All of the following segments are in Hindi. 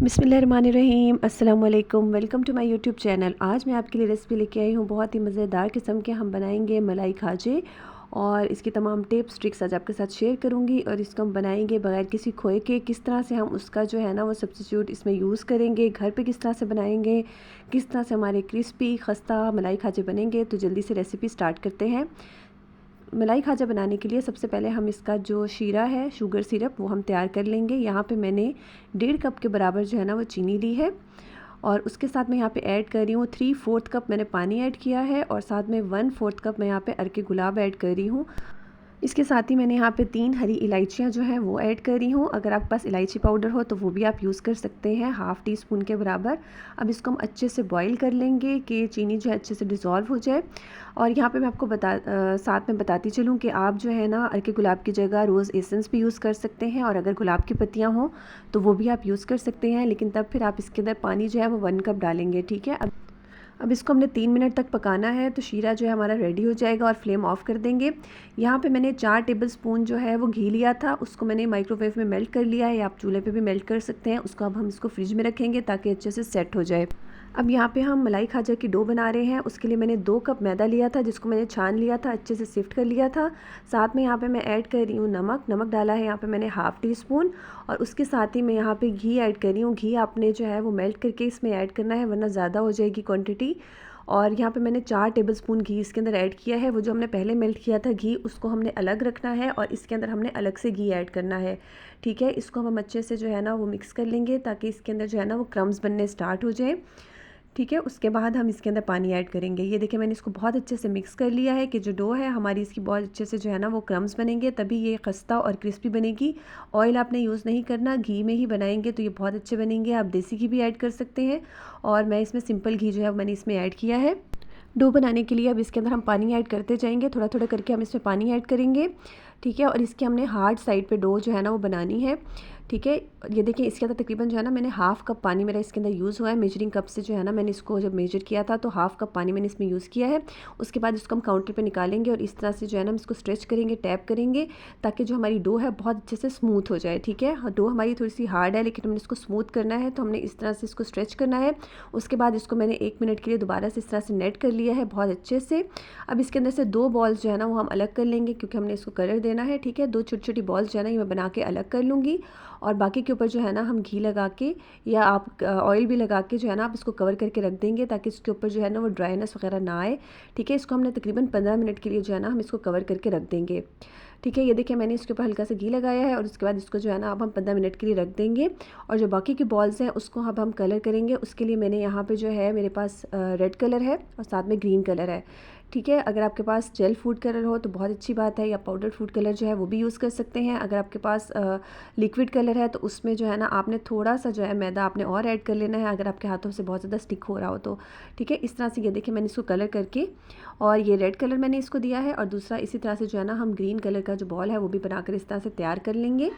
बिस्मिल्लाहिर्रहमानिर्रहीम, अस्सलाम वालेकुम। Welcome to my YouTube channel. आज मैं आपके लिए रेसिपी लेके आई हूँ बहुत ही मज़ेदार किस्म के। हम बनाएंगे मलाई खाजे और इसकी तमाम टिप्स ट्रिक्स आज आपके साथ शेयर करूँगी। और इसको हम बनाएंगे बगैर किसी खोए के। किस तरह से हम उसका जो है ना वो सब्स्टिट्यूट इसमें यूज़ करेंगे, घर पे किस तरह से बनाएंगे, किस तरह से हमारे क्रिस्पी खस्ता मलाई खाजे बनेंगे। तो जल्दी से रेसिपी स्टार्ट करते हैं। मलाई खाजा बनाने के लिए सबसे पहले हम इसका जो शीरा है, शुगर सिरप, वो हम तैयार कर लेंगे। यहाँ पे मैंने 1.5 कप के बराबर जो है ना वो चीनी ली है और उसके साथ मैं यहाँ पे ऐड कर रही हूँ 3/4 कप मैंने पानी ऐड किया है और साथ में 1/4 कप मैं यहाँ पे अरके गुलाब ऐड कर रही हूँ। इसके साथ ही मैंने यहाँ पे 3 हरी इलायचियाँ जो हैं वो ऐड कर रही हूँ। अगर आपके पास इलायची पाउडर हो तो वो भी आप यूज़ कर सकते हैं, हाफ़ टी स्पून के बराबर। अब इसको हम अच्छे से बॉईल कर लेंगे कि चीनी जो है अच्छे से डिज़ोल्व हो जाए। और यहाँ पे मैं आपको साथ में बताती चलूँ कि आप जो है ना अर्के गुलाब की जगह रोज़ एसेंस भी यूज़ कर सकते हैं और अगर गुलाब की पत्तियाँ हों तो वो भी आप यूज़ कर सकते हैं। लेकिन तब फिर आप इसके अंदर पानी जो है वो 1 कप डालेंगे, ठीक है। अब इसको हमने 3 मिनट तक पकाना है तो शीरा जो है हमारा रेडी हो जाएगा और फ्लेम ऑफ़ कर देंगे। यहाँ पे मैंने 4 टेबलस्पून जो है वो घी लिया था, उसको मैंने माइक्रोवेव में मेल्ट कर लिया है, या आप चूल्हे पे भी मेल्ट कर सकते हैं। उसको अब हम इसको फ्रिज में रखेंगे ताकि अच्छे से सेट हो जाए। अब यहाँ पे हम मलाई खाजा की डो बना रहे हैं। उसके लिए मैंने 2 कप मैदा लिया था जिसको मैंने छान लिया था, अच्छे से सिफ्ट कर लिया था। साथ में यहाँ पे मैं ऐड कर रही हूँ नमक डाला है यहाँ पे मैंने हाफ़ टी स्पून। और उसके साथ ही मैं यहाँ पे घी ऐड कर रही हूँ। घी आपने जो है वो मेल्ट करके इसमें ऐड करना है वरना ज़्यादा हो जाएगी क्वांटिटी। और यहाँ पे मैंने 4 टेबलस्पून घी इसके अंदर ऐड किया है। वो जो हमने पहले मेल्ट किया था घी, उसको हमने अलग रखना है और इसके अंदर हमने अलग से घी ऐड करना है, ठीक है। इसको हम अच्छे से जो है ना वो मिक्स कर लेंगे ताकि इसके अंदर जो है ना वो क्रम्स बनने स्टार्ट हो जाए, ठीक है। उसके बाद हम इसके अंदर पानी ऐड करेंगे। ये देखिए मैंने इसको बहुत अच्छे से मिक्स कर लिया है कि जो डो है हमारी इसकी बहुत अच्छे से जो है ना वो क्रम्स बनेंगे, तभी ये खस्ता और क्रिस्पी बनेगी। ऑयल आपने यूज़ नहीं करना, घी में ही बनाएंगे तो ये बहुत अच्छे बनेंगे। आप देसी घी भी ऐड कर सकते हैं और मैं इसमें सिंपल घी जो है मैंने इसमें ऐड किया है। डो बनाने के लिए अब इसके अंदर हम पानी ऐड करते जाएंगे, थोड़ा थोड़ा करके हम इसमें पानी ऐड करेंगे, ठीक है। और इसकी हमने हार्ड साइड पे डो जो है ना वो बनानी है, ठीक है। ये देखिए इसके अंदर तकरीबन जो है ना मैंने हाफ़ कप पानी मेरा इसके अंदर यूज़ हुआ है। मेजरिंग कप से जो है ना मैंने इसको जब मेजर किया था तो हाफ़ कप पानी मैंने इसमें यूज़ किया है। उसके बाद इसको हम काउंटर पे निकालेंगे और इस तरह से जो है ना हम इसको स्ट्रेच करेंगे, टैप करेंगे ताकि जो हमारी डो है बहुत अच्छे से स्मूथ हो जाए, ठीक है। डो हमारी थोड़ी सी हार्ड है लेकिन हमने इसको स्मूथ करना है तो हमने इस तरह से इसको स्ट्रेच करना है। उसके बाद इसको मैंने 1 मिनट के लिए दोबारा से इस तरह से नेट कर लिया है बहुत अच्छे से। अब इसके अंदर से 2 बॉल्स जो है ना वो हम अलग कर लेंगे क्योंकि हमने इसको कलर देना है, ठीक है। 2 छोटी छोटी बॉल्स जो है ना ये मैं बना के अलग कर लूँगी और बाकी के ऊपर जो है ना हम घी लगा के या आप ऑयल भी लगा के जो है ना आप इसको कवर करके रख देंगे ताकि इसके ऊपर जो है ना वो ड्राइनेस वगैरह ना आए, ठीक है। इसको हमने तकरीबन 15 मिनट के लिए जो है ना हम इसको कवर करके रख देंगे, ठीक है। ये देखिए मैंने इसके ऊपर हल्का सा घी लगाया है और उसके बाद इसको जो है ना अब हम 15 मिनट के लिए रख देंगे। और जो बाकी की बॉल्स हैं उसको अब हम कलर करेंगे। उसके लिए मैंने यहाँ पे जो है मेरे पास रेड कलर है और साथ में ग्रीन कलर है, ठीक है। अगर आपके पास जेल फूड कलर हो तो बहुत अच्छी बात है, या पाउडर फूड कलर जो है वो भी यूज़ कर सकते हैं। अगर आपके पास लिक्विड कलर है तो उसमें जो है ना आपने थोड़ा सा जो है मैदा आपने और ऐड कर लेना है अगर आपके हाथों से बहुत ज़्यादा स्टिक हो रहा हो तो, ठीक है। इस तरह से ये देखिए मैंने इसको कलर करके और ये रेड कलर मैंने इसको दिया है और दूसरा इसी तरह से जो है ना हम ग्रीन कलर का जो बॉल है वो भी बनाकर इस तरह से तैयार कर लेंगे।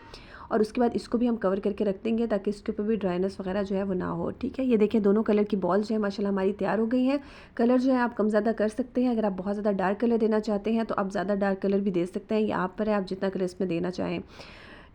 और उसके बाद इसको भी हम कवर करके रख देंगे ताकि इसके ऊपर भी ड्राइनेस वगैरह जो है वो ना हो, ठीक है। ये देखिए दोनों कलर की बॉल्स जो है माशाल्लाह हमारी तैयार हो गई हैं। कलर जो है आप कम ज़्यादा कर सकते हैं। अगर आप बहुत ज़्यादा डार्क कलर देना चाहते हैं तो आप ज़्यादा डार्क कलर भी दे सकते हैं, ये आप पर है आप जितना कलर इसमें देना चाहें,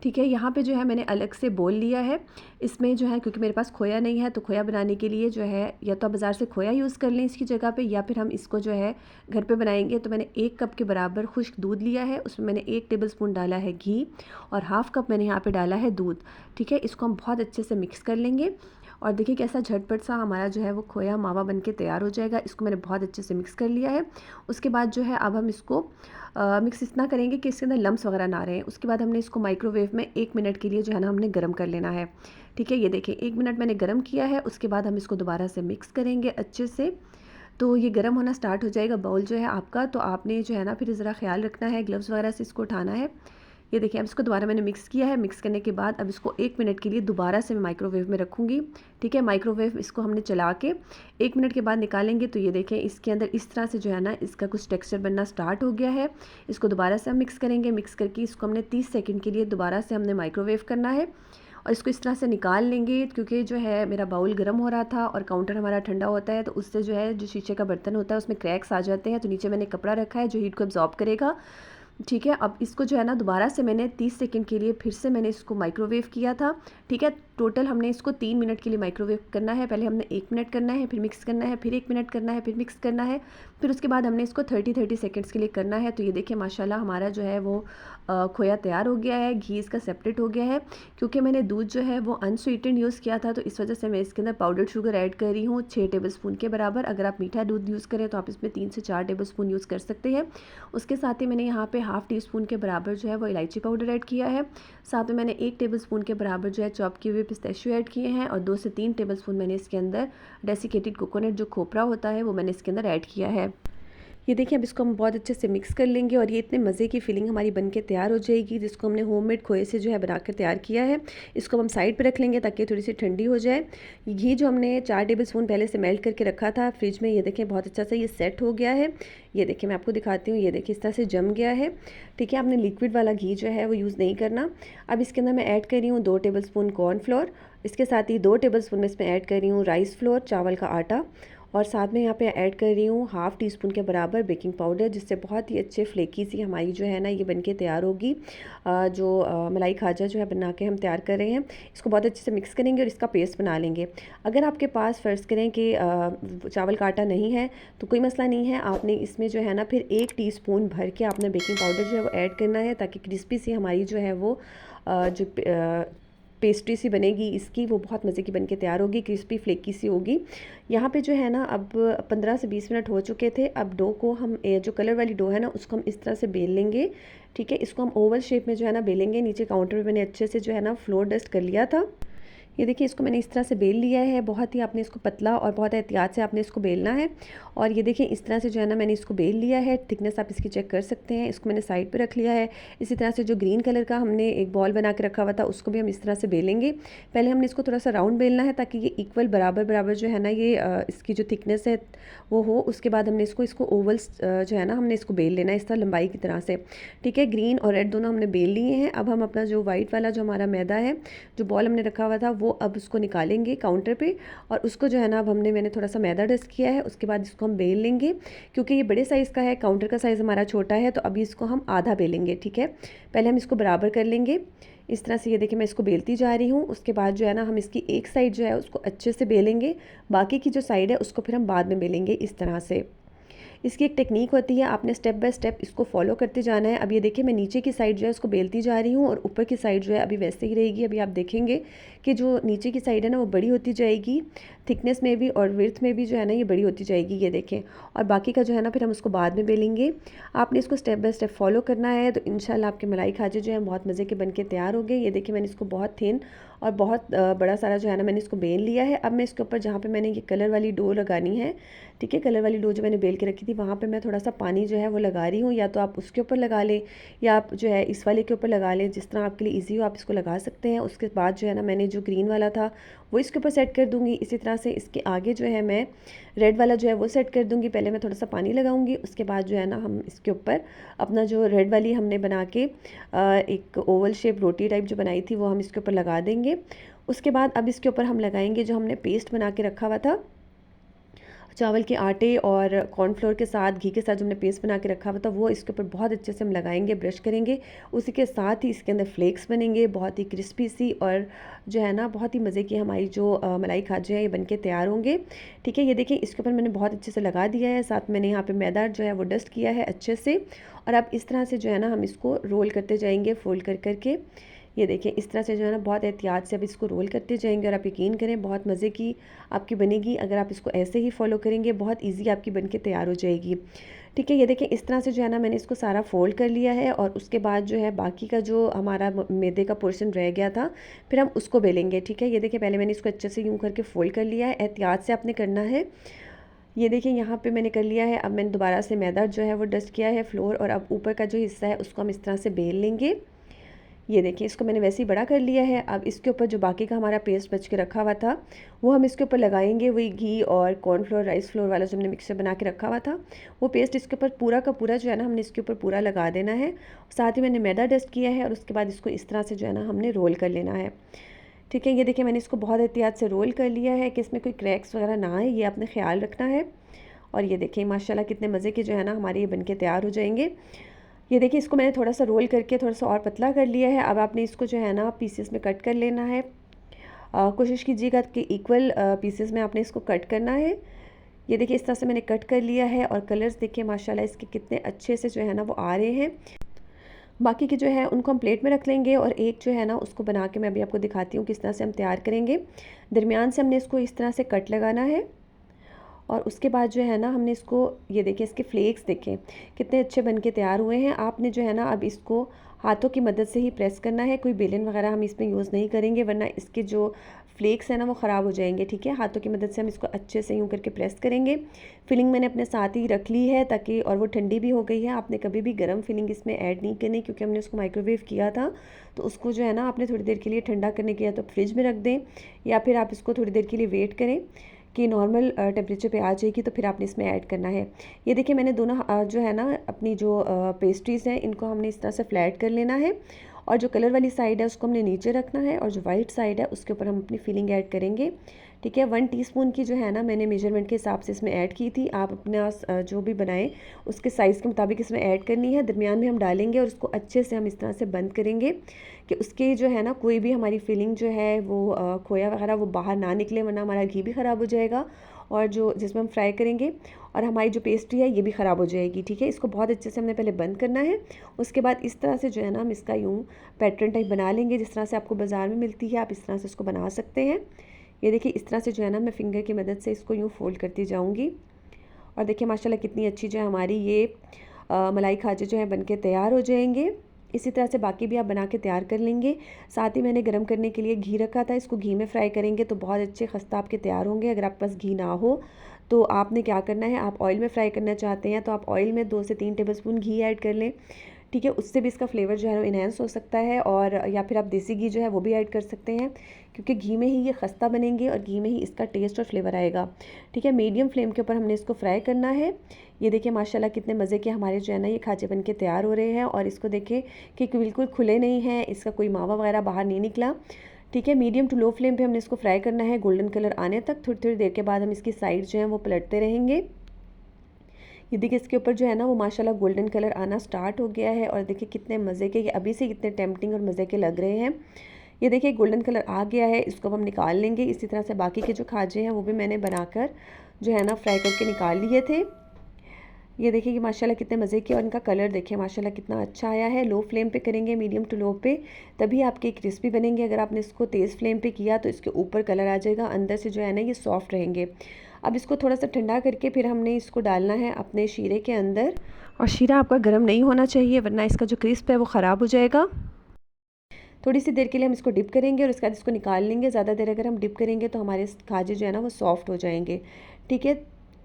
ठीक है। यहाँ पे जो है मैंने अलग से बोल लिया है। इसमें जो है क्योंकि मेरे पास खोया नहीं है तो खोया बनाने के लिए जो है या तो आप बाज़ार से खोया यूज़ कर लें इसकी जगह पे, या फिर हम इसको जो है घर पे बनाएंगे। तो मैंने 1 कप के बराबर खुश्क दूध लिया है, उसमें मैंने 1 टेबलस्पून डाला है घी और हाफ़ कप मैंने यहाँ पर डाला है दूध, ठीक है। इसको हम बहुत अच्छे से मिक्स कर लेंगे और देखिए कैसा झटपट सा हमारा जो है वो खोया मावा बन के तैयार हो जाएगा। इसको मैंने बहुत अच्छे से मिक्स कर लिया है। उसके बाद जो है अब हम इसको मिक्स इतना करेंगे कि इसके अंदर लम्स वगैरह ना रहें। उसके बाद हमने इसको माइक्रोवेव में 1 मिनट के लिए जो है ना हमने गर्म कर लेना है, ठीक है। ये देखिए 1 मिनट मैंने गर्म किया है। उसके बाद हम इसको दोबारा से मिक्स करेंगे अच्छे से। तो ये गर्म होना स्टार्ट हो जाएगा बाउल जो है आपका, तो आपने जो है ना फिर ज़रा ख्याल रखना है, ग्लव्स वगैरह से इसको उठाना है। ये देखिए अब इसको दोबारा मैंने मिक्स किया है। मिक्स करने के बाद अब इसको 1 मिनट के लिए दोबारा से मैं माइक्रोवेव में रखूँगी, ठीक है। माइक्रोवेव इसको हमने चला के 1 मिनट के बाद निकालेंगे तो ये देखें इसके अंदर इस तरह से जो है ना इसका कुछ टेक्सचर बनना स्टार्ट हो गया है। इसको दोबारा से हम मिक्स करेंगे। मिक्स करके इसको हमने 30 सेकंड के लिए दोबारा से हमने माइक्रोवेव करना है और इसको इस तरह से निकाल लेंगे। क्योंकि जो है मेरा बाउल गर्म हो रहा था और काउंटर हमारा ठंडा होता है तो उससे जो है जो शीशे का बर्तन होता है उसमें क्रैक्स आ जाते हैं, तो नीचे मैंने कपड़ा रखा है जो हीट को एब्जॉर्ब करेगा, ठीक है। अब इसको जो है ना दोबारा से मैंने 30 सेकंड के लिए फिर से मैंने इसको माइक्रोवेव किया था, ठीक है। टोटल हमने इसको 3 मिनट के लिए माइक्रोवेव करना है। पहले हमने 1 मिनट करना है, फिर मिक्स करना है, फिर 1 मिनट करना है, फिर मिक्स करना है, फिर उसके बाद हमने इसको 30 सेकंड्स के लिए करना है। तो ये देखिए माशाल्लाह हमारा जो है वो खोया तैयार हो गया है, घी इसका सेपरेट हो गया है। क्योंकि मैंने दूध जो है वो अनस्वीटेंड यूज़ किया था, तो इस वजह से मैं इसके अंदर पाउडर्ड शुगर ऐड कर रही हूँ 6 टेबलस्पून के बराबर। अगर आप मीठा दूध यूज़ करें तो आप इसमें 3 से 4 टेबलस्पून यूज़ कर सकते हैं। उसके साथ ही मैंने यहाँ पे हाफ़ टी स्पून के बराबर जो है वो इलायची पाउडर ऐड किया है। साथ में मैंने 1 टेबलस्पून के बराबर जो है चॉप किए हुए पिस्ताशियो ऐड किए हैं, और 2 से 3 टेबलस्पून मैंने इसके अंदर डेसिकेटेड कोकोनट जो खोपरा होता है वो मैंने इसके अंदर ऐड किया है। ये देखिए अब इसको हम बहुत अच्छे से मिक्स कर लेंगे और ये इतने मज़े की फीलिंग हमारी बनके तैयार हो जाएगी, जिसको हमने होममेड खोए से जो है बनाकर तैयार किया है। इसको हम साइड पे रख लेंगे ताकि थोड़ी सी ठंडी हो जाए। ये घी जो हमने 4 टेबलस्पून पहले से मेल्ट करके रखा था फ्रिज में, ये देखें बहुत अच्छा सा ये सेट हो गया है। ये देखिए मैं आपको दिखाती हूँ, ये देखिए इस तरह से जम गया है। ठीक है, आपने लिक्विड वाला घी जो है वो यूज़ नहीं करना। अब इसके अंदर मैं ऐड कर रही हूँ 2 टेबलस्पून कॉर्नफ्लोर। इसके साथ ही 2 टेबलस्पून में इसमें ऐड कर रही हूँ राइस फ्लोर, चावल का आटा, और साथ में यहाँ पे ऐड कर रही हूँ हाफ़ टी स्पून के बराबर बेकिंग पाउडर, जिससे बहुत ही अच्छे फ्लेकी सी हमारी जो है ना ये बनके तैयार होगी। मलाई खाजा जो है बना के हम तैयार कर रहे हैं, इसको बहुत अच्छे से मिक्स करेंगे और इसका पेस्ट बना लेंगे। अगर आपके पास फ़र्ज़ करें कि चावल का आटा नहीं है तो कोई मसला नहीं है, आपने इसमें जो है ना फिर 1 टीस्पून भर के आपने बेकिंग पाउडर जो है वो ऐड करना है, ताकि क्रिस्पी सी हमारी जो है वो पेस्ट्री सी बनेगी इसकी, वो बहुत मज़े की बनके तैयार होगी, क्रिस्पी फ्लेकी सी होगी। यहाँ पे जो है ना अब 15 से 20 मिनट हो चुके थे। अब डो को हम जो कलर वाली डो है ना उसको हम इस तरह से बेल लेंगे। ठीक है, इसको हम ओवल शेप में जो है ना बेलेंगे। नीचे काउंटर पे मैंने अच्छे से जो है ना फ्लोर डस्ट कर लिया था। ये देखिए इसको मैंने इस तरह से बेल लिया है। बहुत ही आपने इसको पतला और बहुत एहतियात से आपने इसको बेलना है। और ये देखिए इस तरह से जो है ना मैंने इसको बेल लिया है। थिकनेस आप इसकी चेक कर सकते हैं। इसको मैंने साइड पे रख लिया है। इसी तरह से जो ग्रीन कलर का हमने एक बॉल बना के रखा हुआ था उसको भी हम इस तरह से बेलेंगे। पहले हमने इसको थोड़ा सा राउंड बेलना है ताकि ये इक्वल बराबर बराबर जो है ना ये इसकी जो थिकनेस है वो हो। उसके बाद हमने इसको ओवल्स जो है ना हमने इसको बेल लेना है इस तरह लंबाई की तरह से। ठीक है, ग्रीन और रेड दोनों हमने बेल लिए हैं। अब हम अपना जो वाइट वाला जो हमारा मैदा है, जो बॉल हमने रखा हुआ था, वो अब उसको निकालेंगे काउंटर पे, और उसको जो है ना अब मैंने थोड़ा सा मैदा डस्ट किया है। उसके बाद इसको हम बेल लेंगे। क्योंकि ये बड़े साइज़ का है, काउंटर का साइज़ हमारा छोटा है, तो अभी इसको हम आधा बेलेंगे। ठीक है, पहले हम इसको बराबर कर लेंगे इस तरह से। ये देखिए मैं इसको बेलती जा रही हूँ। उसके बाद जो है ना हम इसकी एक साइड जो है उसको अच्छे से बेलेंगे, बाकी की जो साइड है उसको फिर हम बाद में बेलेंगे इस तरह से। इसकी एक टेक्निक होती है, आपने स्टेप बाय स्टेप इसको फॉलो करते जाना है। अब ये देखिए मैं नीचे की साइड जो है उसको बेलती जा रही हूँ और ऊपर की साइड जो है अभी वैसे ही रहेगी। अभी आप देखेंगे कि जो नीचे की साइड है ना वो बड़ी होती जाएगी, थिकनेस में भी और विड्थ में भी जो है ना ये बड़ी होती जाएगी। ये देखें, और बाकी का जो है ना फिर हम उसको बाद में बेलेंगे। आपने इसको स्टेप बाय स्टेप फॉलो करना है, तो इंशाल्लाह आपके मलाई खाजे जो है बहुत मज़े के बन के तैयार हो गए। ये देखिए मैंने इसको बहुत थिन और बहुत बड़ा सारा जो है ना मैंने इसको बेल लिया है। अब मैं इसके ऊपर जहाँ पे मैंने ये कलर वाली डो लगानी है, ठीक है, कलर वाली डो जो मैंने बेल के रखी थी वहाँ पे मैं थोड़ा सा पानी जो है वो लगा रही हूँ। या तो आप उसके ऊपर लगा लें या आप जो है इस वाले के ऊपर लगा लें, जिस तरह आपके लिए ईजी हो आप इसको लगा सकते हैं। उसके बाद जो है ना मैंने जो ग्रीन वाला था वो इसके ऊपर सेट कर दूँगी। इसी तरह से इसके आगे जो है मैं रेड वाला जो है वो सेट कर दूँगी। पहले मैं थोड़ा सा पानी लगाऊँगी, उसके बाद जो है ना हम इसके ऊपर अपना जो रेड वाली हमने बना के एक ओवल शेप रोटी टाइप जो बनाई थी वो हम इसके ऊपर लगा देंगे। उसके बाद अब इसके ऊपर हम लगाएंगे जो हमने पेस्ट बना के रखा हुआ था चावल के आटे और कॉर्नफ्लोर के साथ, घी के साथ जो हमने पेस्ट बना के रखा हुआ था, वो इसके ऊपर बहुत अच्छे से हम लगाएंगे, ब्रश करेंगे। उसी के साथ ही इसके अंदर फ्लेक्स बनेंगे बहुत ही क्रिस्पी सी, और जो है ना बहुत ही मज़े की हमारी जो मलाई खाजे हैं ये बनके तैयार होंगे। ठीक है, ये देखिए इसके ऊपर मैंने बहुत अच्छे से लगा दिया है। साथ मैंने यहाँ पे मैदा जो है वो डस्ट किया है अच्छे से। और अब इस तरह से जो है ना हम इसको रोल करते जाएंगे फोल्ड कर करके। ये देखिए इस तरह से जो है ना बहुत एहतियात से अब इसको रोल करते जाएंगे, और आप यकीन करें बहुत मज़े की आपकी बनेगी। अगर आप इसको ऐसे ही फॉलो करेंगे बहुत इजी आपकी बनके तैयार हो जाएगी। ठीक है, ये देखिए इस तरह से जो है ना मैंने इसको सारा फोल्ड कर लिया है, और उसके बाद जो है बाकी का जो हमारा मैदे का पोर्शन रह गया था फिर हम उसको बेलेंगे। ठीक है, ये देखिए पहले मैंने इसको अच्छे से यूँ करके फोल्ड कर लिया है, एहतियात से आपने करना है। ये देखिए यहाँ पे मैंने कर लिया है। अब मैंने दोबारा से मैदा जो है वो डस्ट किया है फ्लोर, और अब ऊपर का जो हिस्सा है उसको हम इस तरह से बेल लेंगे। ये देखिए इसको मैंने वैसे ही बड़ा कर लिया है। अब इसके ऊपर जो बाकी का हमारा पेस्ट बच के रखा हुआ था वो हम इसके ऊपर लगाएंगे। वही घी और कॉर्नफ्लोर राइस फ्लोर वाला जो हमने मिक्सचर बना के रखा हुआ था वो पेस्ट इसके ऊपर पूरा का पूरा जो है ना हमने इसके ऊपर पूरा लगा देना है। साथ ही मैंने मैदा डस्ट किया है, और उसके बाद इसको इस तरह से जो है ना हमने रोल कर लेना है। ठीक है, ये देखिए मैंने इसको बहुत एहतियात से रोल कर लिया है कि इसमें कोई क्रैक्स वगैरह ना आए, ये आपने ख्याल रखना है। और ये देखिए माशाल्लाह कितने मज़े के जो है ना हमारे ये बनके तैयार हो जाएंगे। ये देखिए इसको मैंने थोड़ा सा रोल करके थोड़ा सा और पतला कर लिया है। अब आपने इसको जो है ना पीसेस में कट कर लेना है। कोशिश कीजिएगा कि इक्वल पीसेस में आपने इसको कट करना है। ये देखिए इस तरह से मैंने कट कर लिया है और कलर्स देखिए माशाल्लाह इसके कितने अच्छे से जो है ना वो आ रहे हैं। बाकी के जो है उनको हम प्लेट में रख लेंगे और एक जो है ना उसको बना के मैं अभी आपको दिखाती हूँ किस तरह से हम तैयार करेंगे। दरमियान से हमने इसको इस तरह से कट लगाना है और उसके बाद जो है ना हमने इसको, ये देखिए इसके फ्लेक्स देखें कितने अच्छे बन के तैयार हुए हैं। आपने जो है ना अब इसको हाथों की मदद से ही प्रेस करना है, कोई बेलन वगैरह हम इसमें यूज़ नहीं करेंगे वरना इसके जो फ्लेक्स हैं ना वो ख़राब हो जाएंगे। ठीक है, हाथों की मदद से हम इसको अच्छे से यूँ करके प्रेस करेंगे। फिलिंग मैंने अपने साथ ही रख ली है ताकि, और वो ठंडी भी हो गई है। आपने कभी भी गर्म फिलिंग इसमें ऐड नहीं करनी क्योंकि हमने उसको माइक्रोवेव किया था, तो उसको जो है ना आपने थोड़ी देर के लिए ठंडा करने के या तो फ्रिज में रख दें या फिर आप इसको थोड़ी देर के लिए वेट करें कि नॉर्मल टेम्परेचर पे आ जाएगी, तो फिर आपने इसमें ऐड करना है। ये देखिए मैंने दोनों जो है ना अपनी जो पेस्ट्रीज़ हैं इनको हमने इस तरह से फ्लैट कर लेना है और जो कलर वाली साइड है उसको हमने नीचे रखना है और जो वाइट साइड है उसके ऊपर हम अपनी फिलिंग ऐड करेंगे। ठीक है, 1 टीस्पून की जो है ना मैंने मेजरमेंट के हिसाब से इसमें ऐड की थी। आप अपना जो भी बनाएं उसके साइज़ के मुताबिक इसमें ऐड करनी है। दरमियान में हम डालेंगे और उसको अच्छे से हम इस तरह से बंद करेंगे कि उसके जो है ना कोई भी हमारी फिलिंग जो है वो खोया वगैरह वो बाहर ना निकले, वरना हमारा घी भी ख़राब हो जाएगा और जो जिसमें हम फ्राई करेंगे और हमारी जो पेस्ट्री है ये भी ख़राब हो जाएगी। ठीक है, इसको बहुत अच्छे से हमने पहले बंद करना है। उसके बाद इस तरह से जो है ना हम इसका यूँ पैटर्न टाइप बना लेंगे जिस तरह से आपको बाज़ार में मिलती है, आप इस तरह से इसको बना सकते हैं। ये देखिए इस तरह से जो है ना मैं फिंगर की मदद से इसको यूँ फोल्ड करती जाऊँगी और देखिए माशाल्लाह कितनी अच्छी जो है हमारी ये मलाई खाजे जो है बनके तैयार हो जाएंगे। इसी तरह से बाकी भी आप बना के तैयार कर लेंगे। साथ ही मैंने गरम करने के लिए घी रखा था, इसको घी में फ्राई करेंगे तो बहुत अच्छे खस्ता आपके तैयार होंगे। अगर आपके पास घी ना हो तो आपने क्या करना है, आप ऑयल में फ्राई करना चाहते हैं तो आप ऑयल में 2 से 3 टेबलस्पून घी ऐड कर लें। ठीक है, उससे भी इसका फ्लेवर जो है वो इन्हेंस हो सकता है, और या फिर आप देसी घी जो है वो भी ऐड कर सकते हैं क्योंकि घी में ही ये खस्ता बनेंगे और घी में ही इसका टेस्ट और फ्लेवर आएगा। ठीक है, मीडियम फ्लेम के ऊपर हमने इसको फ्राई करना है। ये देखिए माशाल्लाह कितने मज़े के हमारे जो है ना ये खाजे बन के तैयार हो रहे हैं और इसको देखें कि बिल्कुल खुले नहीं हैं, इसका कोई मावा वगैरह बाहर नहीं निकला। ठीक है, मीडियम टू लो फ्लेम पे हमने इसको फ्राई करना है गोल्डन कलर आने तक। थोड़ी थोड़ी देर के बाद हम इसकी साइड जो है वो पलटते रहेंगे। ये देखिए इसके ऊपर जो है ना वो माशाल्लाह गोल्डन कलर आना स्टार्ट हो गया है और देखिए कितने मज़े के, ये अभी से कितने टेम्पटिंग और मज़े के लग रहे हैं। ये देखिए गोल्डन कलर आ गया है, इसको हम निकाल लेंगे। इसी तरह से बाकी के जो खाजे हैं वो भी मैंने बनाकर जो है ना फ्राई करके निकाल लिए थे। ये देखिए कि माशाल्लाह कितने मज़े के, और इनका कलर देखिए माशाल्लाह कितना अच्छा आया है। लो फ्लेम पे करेंगे, मीडियम टू लो पे, तभी आपके क्रिस्पी बनेंगे। अगर आपने इसको तेज़ फ्लेम पे किया तो इसके ऊपर कलर आ जाएगा, अंदर से जो है ना ये सॉफ्ट रहेंगे। अब इसको थोड़ा सा ठंडा करके फिर हमने इसको डालना है अपने शीरे के अंदर, और शीरा आपका गर्म नहीं होना चाहिए वरना इसका जो क्रिस्प है वो ख़राब हो जाएगा। थोड़ी सी देर के लिए हम इसको डिप करेंगे और उसके बाद इसको निकाल लेंगे। ज़्यादा देर अगर हम डिप करेंगे तो हमारे खाजे जो है ना वो सॉफ्ट हो जाएंगे। ठीक है,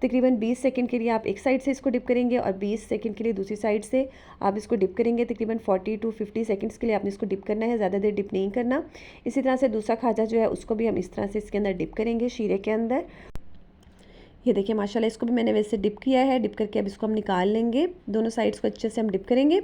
तकरीबन 20 सेकंड के लिए आप एक साइड से इसको डिप करेंगे और 20 सेकंड के लिए दूसरी साइड से आप इसको डिप करेंगे। तकरीबन 40 टू 50 सेकंड्स के लिए आपने इसको डिप करना है, ज़्यादा देर डिप नहीं करना। इसी तरह से दूसरा खाजा जो है उसको भी हम इस तरह से इसके अंदर डिप करेंगे, शीरे के अंदर। ये देखिए माशाल्लाह इसको भी मैंने वैसे डिप किया है। डिप करके अब इसको हम निकाल लेंगे, दोनों साइड्स को अच्छे से हम डिप करेंगे।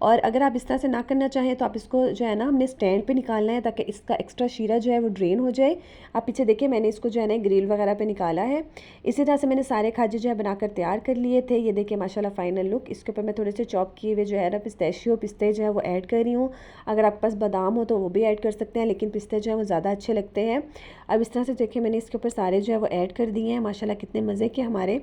और अगर आप इस तरह से ना करना चाहें तो आप इसको जो है ना हमने स्टैंड पे निकालना है ताकि इसका एक्स्ट्रा शीरा जो है वो ड्रेन हो जाए। आप पीछे देखिए मैंने इसको जो है ना ग्रिल वगैरह पे निकाला है। इसी तरह से मैंने सारे खाजे जो है बनाकर तैयार कर लिए थे। ये देखिए माशाल्लाह फाइनल लुक। इसके ऊपर मैं थोड़े से चॉप किए हुए जो है ना पिस्ते जो है वो ऐड कर रही हूँ। अगर आपके पास बादाम हो तो वो भी ऐड कर सकते हैं, लेकिन पिस्ते जो है वो ज़्यादा अच्छे लगते हैं। अब इस तरह से देखिए मैंने इसके ऊपर सारे जो है वो ऐड कर दिए हैं। माशाल्लाह कितने मज़े के हमारे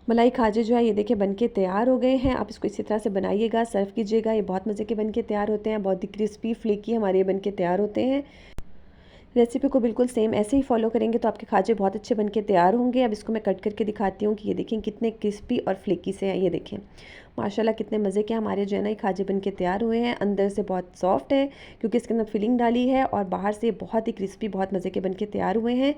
मलाई खाजे जो है ये देखिए बनके तैयार हो गए हैं। आप इसको इसी तरह से बनाइएगा, सर्व कीजिएगा। ये बहुत मज़े के बनके तैयार होते हैं, बहुत ही क्रिस्पी फ्लेकी हमारे ये बनके तैयार होते हैं। रेसिपी को बिल्कुल सेम ऐसे ही फॉलो करेंगे तो आपके खाजे बहुत अच्छे बनके तैयार होंगे। अब इसको मैं कट करके दिखाती हूँ कि ये देखें कितने क्रिस्पी और फ्लेकी से हैं। ये देखें माशाल्लाह कितने मज़े के हमारे जो है ना ये खाजे बनके तैयार हुए हैं। अंदर से बहुत सॉफ्ट है क्योंकि इसके अंदर फिलिंग डाली है, और बाहर से बहुत ही क्रिस्पी बहुत मज़े के बनके तैयार हुए हैं।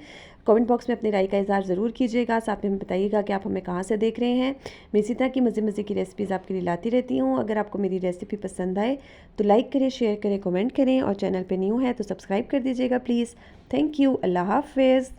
कमेंट बॉक्स में अपनी राय का इज़हार ज़रूर कीजिएगा। साथ में हमें बताइएगा कि आप हमें कहाँ से देख रहे हैं। मैं इसी तरह की मज़े की रेसिपीज़ आपके लिए लाती रहती हूँ। अगर आपको मेरी रेसिपी पसंद आए तो लाइक करें, शेयर करें, कमेंट करें, और चैनल पर न्यू है तो सब्सक्राइब कर दीजिएगा प्लीज़। Thank you. अल्लाह हाफ़िज़।